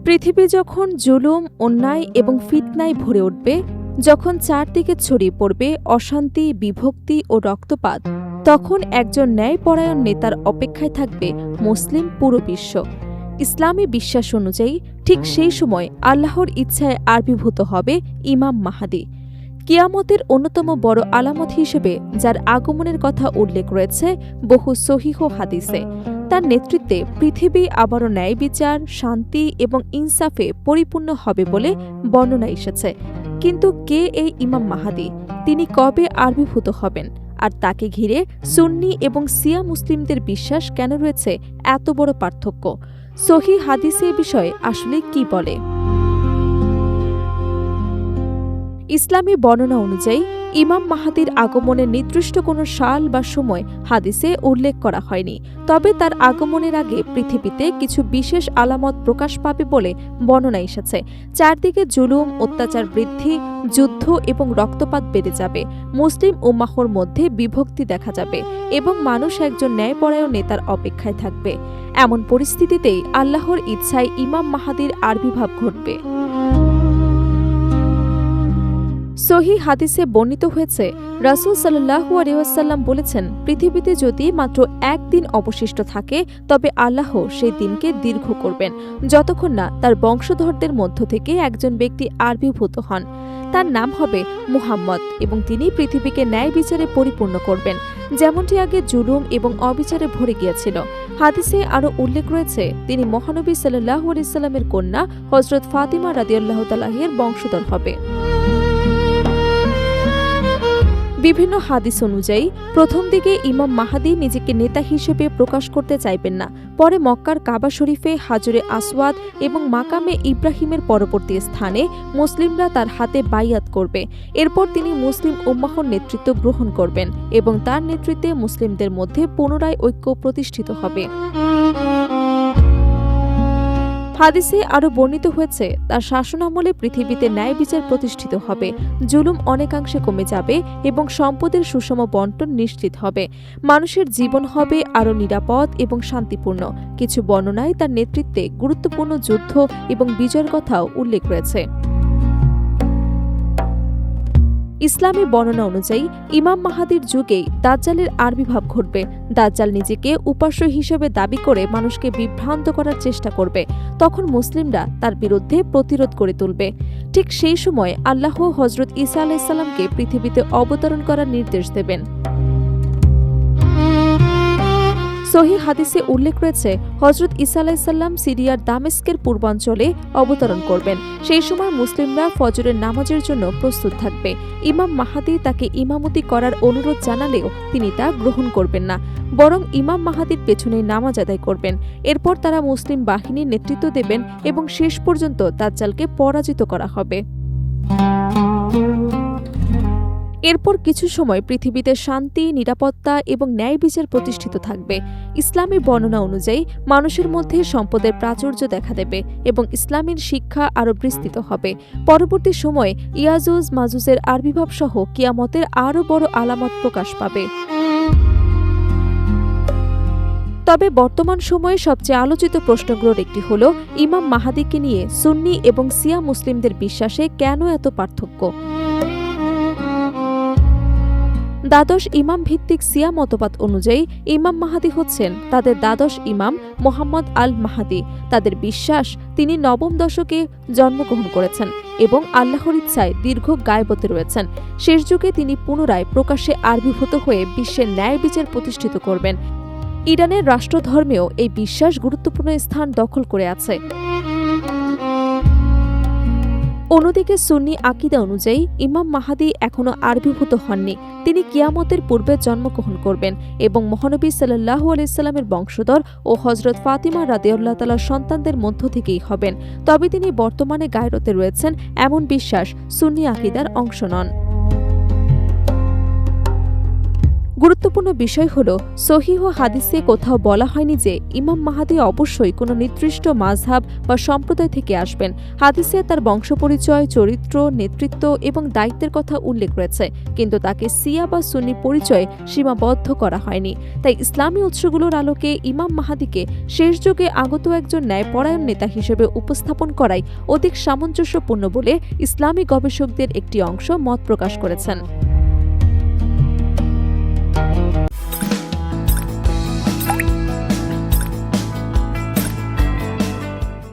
পৃথিবী যখন জুলুম, অন্যায় এবং ফিতনায় ভরে উঠবে, যখন চারদিকে ছড়িয়ে পড়বে অশান্তি, বিভক্তি ও রক্তপাত, তখন একজন ন্যায়পরায়ণ নেতার অপেক্ষায় থাকবে মুসলিম পুরো বিশ্ব। ইসলামী বিশ্বাস অনুযায়ী ঠিক সেই সময় আল্লাহর ইচ্ছায় আবির্ভূত হবে ইমাম মাহদী। কিয়ামতের অন্যতম বড় আলামত হিসেবে যার আগমনের কথা উল্লেখ রয়েছে বহু সহিহ হাদিসে। তার নেতৃত্বে পৃথিবী আবারও ন্যায় বিচার, শান্তি এবং ইনসাফে পরিপূর্ণ হবে বলে বর্ণনা এসেছে। কিন্তু কে এই ইমাম মাহদী? তিনি কবে আবির্ভূত হবেন? আর তাকে ঘিরে সুন্নি এবং শিয়া মুসলিমদের বিশ্বাস কেন রয়েছে এত বড় পার্থক্য? সহিহ হাদিসে এ বিষয়ে আসলে কি বলে? ইসলামী বর্ণনা অনুযায়ী ইমাম মাহদীর আগমনের নির্দিষ্ট কোনো সাল বা সময় হাদিসে উল্লেখ করা হয়নি। তবে তার আগমনের আগে পৃথিবীতে কিছু বিশেষ আলামত প্রকাশ পাবে বলে বর্ণনা এসেছে। চারদিকে জুলুম, অত্যাচার বৃদ্ধি, যুদ্ধ এবং রক্তপাত বেড়ে যাবে, মুসলিম উম্মাহর মধ্যে বিভক্তি দেখা যাবে এবং মানুষ একজন ন্যায়পরায়ণ নেতার অপেক্ষায় থাকবে। এমন পরিস্থিতিতেই আল্লাহর ইচ্ছায় ইমাম মাহদীর আবির্ভাব ঘটবে। সহিহ হাদিসে বর্ণিত হয়েছে, রাসূল সাল্লাল্লাহু আলাইহি ওয়াসাল্লাম বলেছেন, পৃথিবীতে যদি মাত্র একদিন অবশিষ্ট থাকে তবে আল্লাহ সেই দিনকে দীর্ঘ করবেন, যতক্ষণ না তার বংশধরদের মধ্য থেকে একজন ব্যক্তি আবির্ভূত হন। তার নাম হবে মুহাম্মদ এবং তিনি পৃথিবীকে ন্যায় বিচারে পরিপূর্ণ করবেন, যেমনটি আগে জুলুম এবং অবিচারে ভরে গিয়েছিল। হাদিসে আরও উল্লেখ রয়েছে, তিনি মহানবী সাল্লাল্লাহু আলাইহি ওয়াসাল্লামের কন্যা হযরত ফাতিমা রাদিয়াল্লাহু তাআলা এর বংশধর হবে। বিভিন্ন হাদিস অনুযায়ী প্রথম দিকে ইমাম মাহদী নিজেকে নেতা হিসেবে প্রকাশ করতে চাইবেন না। পরে মক্কার কাবা শরীফে হাজরে আসওয়াদ এবং মাকামে ইব্রাহিমের পরবর্তী স্থানে মুসলিমরা তার হাতে বাইয়াত করবে। এরপর তিনি মুসলিম উম্মাহর নেতৃত্ব গ্রহণ করবেন এবং তার নেতৃত্বে মুসলিমদের মধ্যে পুনরায় ঐক্য প্রতিষ্ঠিত হবে। হাদিসে আরও বর্ণিত হয়েছে, তার শাসনামলে পৃথিবীতে ন্যায় বিচার প্রতিষ্ঠিত হবে, জুলুম অনেকাংশে কমে যাবে এবং সম্পদের সুষম বণ্টন নিশ্চিত হবে। মানুষের জীবন হবে আরও নিরাপদ এবং শান্তিপূর্ণ। কিছু বর্ণনায় তার নেতৃত্বে গুরুত্বপূর্ণ যুদ্ধ এবং বিজয়ের কথাও উল্লেখ রয়েছে। ইসলামী বর্ণনা অনুযায়ী ইমাম মাহদীর যুগেই দাজ্জালের আবির্ভাব ঘটবে। দাজ্জাল নিজেকে উপাস্য হিসেবে দাবি করে মানুষকে বিভ্রান্ত করার চেষ্টা করবে। তখন মুসলিমরা তার বিরুদ্ধে প্রতিরোধ করে তুলবে। ঠিক সেই সময় আল্লাহ হযরত ঈসা আলাইহিস সালামকে পৃথিবীতে অবতরণ করার নির্দেশ দেবেন। সহিহ হাদিসে উল্লেখ রয়েছে, হযরত ঈসা আলাইহিস সালাম সিরিয়ার দামেস্কের পূর্বাঞ্চলে অবতরণ করবেন। সেই সময় মুসলিমরা ফজরের নামাজের জন্য প্রস্তুত থাকবে। ইমাম মাহদী তাকে ইমামতি করার অনুরোধ জানালেও তিনি তা গ্রহণ করবেন না, বরং ইমাম মাহদীর পেছনে নামাজ আদায় করবেন। এরপর তারা মুসলিম বাহিনীর নেতৃত্ব দেবেন এবং শেষ পর্যন্ত দাজ্জালকে পরাজিত করা হবে। এরপর কিছু সময় পৃথিবীতে শান্তি, নিরাপত্তা এবং ন্যায় বিচার প্রতিষ্ঠিত থাকবে। ইসলামী বর্ণনা অনুযায়ী মানুষের মধ্যে সম্পদের প্রাচুর্য দেখা দেবে এবং ইসলামের শিক্ষা আরও বিস্তৃত হবে। পরবর্তী সময়ে ইয়াজুজ মাজুজের আবির্ভাব সহ কিয়ামতের আরও বড় আলামত প্রকাশ পাবে। তবে বর্তমান সময়ে সবচেয়ে আলোচিত প্রশ্নগুলোর একটি হল, ইমাম মাহদীকে নিয়ে সুন্নি এবং শিয়া মুসলিমদের বিশ্বাসে কেন এত পার্থক্য? দ্বাদশ ইমাম ভিত্তিক শিয়া মতবাদ অনুযায়ী ইমাম মাহদী হচ্ছেন তাদের দ্বাদশ ইমাম মুহাম্মদ আল মাহদী। তাদের বিশ্বাস তিনি নবম দশকে জন্মগ্রহণ করেছেন এবং আল্লাহর ইচ্ছায় দীর্ঘ গায়বতে রয়েছেন। শেষ যুগে তিনি পুনরায় প্রকাশ্যে আবির্ভূত হয়ে বিশ্বের ন্যায় বিচার প্রতিষ্ঠিত করবেন। ইরানের রাষ্ট্রধর্মেও এই বিশ্বাস গুরুত্বপূর্ণ স্থান দখল করে আছে। অন্যদিকে সুন্নি আকিদা অনুযায়ী ইমাম মাহদী এখনও আবির্ভূত হননি। তিনি কিয়ামতের পূর্বে জন্মগ্রহণ করবেন এবং মহানবী সাল্লাল্লাহু আলাইহি সাল্লামের বংশধর ও হযরত ফাতিমা রাদিয়াল্লাহু তাআলার সন্তানদের মধ্য থেকেই হবেন। তবে তিনি বর্তমানে গায়রতে রয়েছেন এমন বিশ্বাস সুন্নি আকিদার অংশ নন। গুরুত্বপূর্ণ বিষয় হল, সহিহ হাদিসে কোথাও বলা হয়নি যে ইমাম মাহদী অবশ্যই কোনো নির্দিষ্ট মাযহাব বা সম্প্রদায় থেকে আসবেন। হাদিসে তার বংশপরিচয়, চরিত্র, নেতৃত্ব এবং দায়িত্বের কথা উল্লেখ রয়েছে, কিন্তু তাকে শিয়া বা সুন্নি পরিচয়ে সীমাবদ্ধ করা হয়নি। তাই ইসলামী উৎসগুলোর আলোকে ইমাম মাহদীকে শেষ যুগে আগত একজন ন্যায়পরায়ণ নেতা হিসেবে উপস্থাপন করাই অধিক সামঞ্জস্যপূর্ণ বলে ইসলামী গবেষকদের একটি অংশ মত প্রকাশ করেছেন।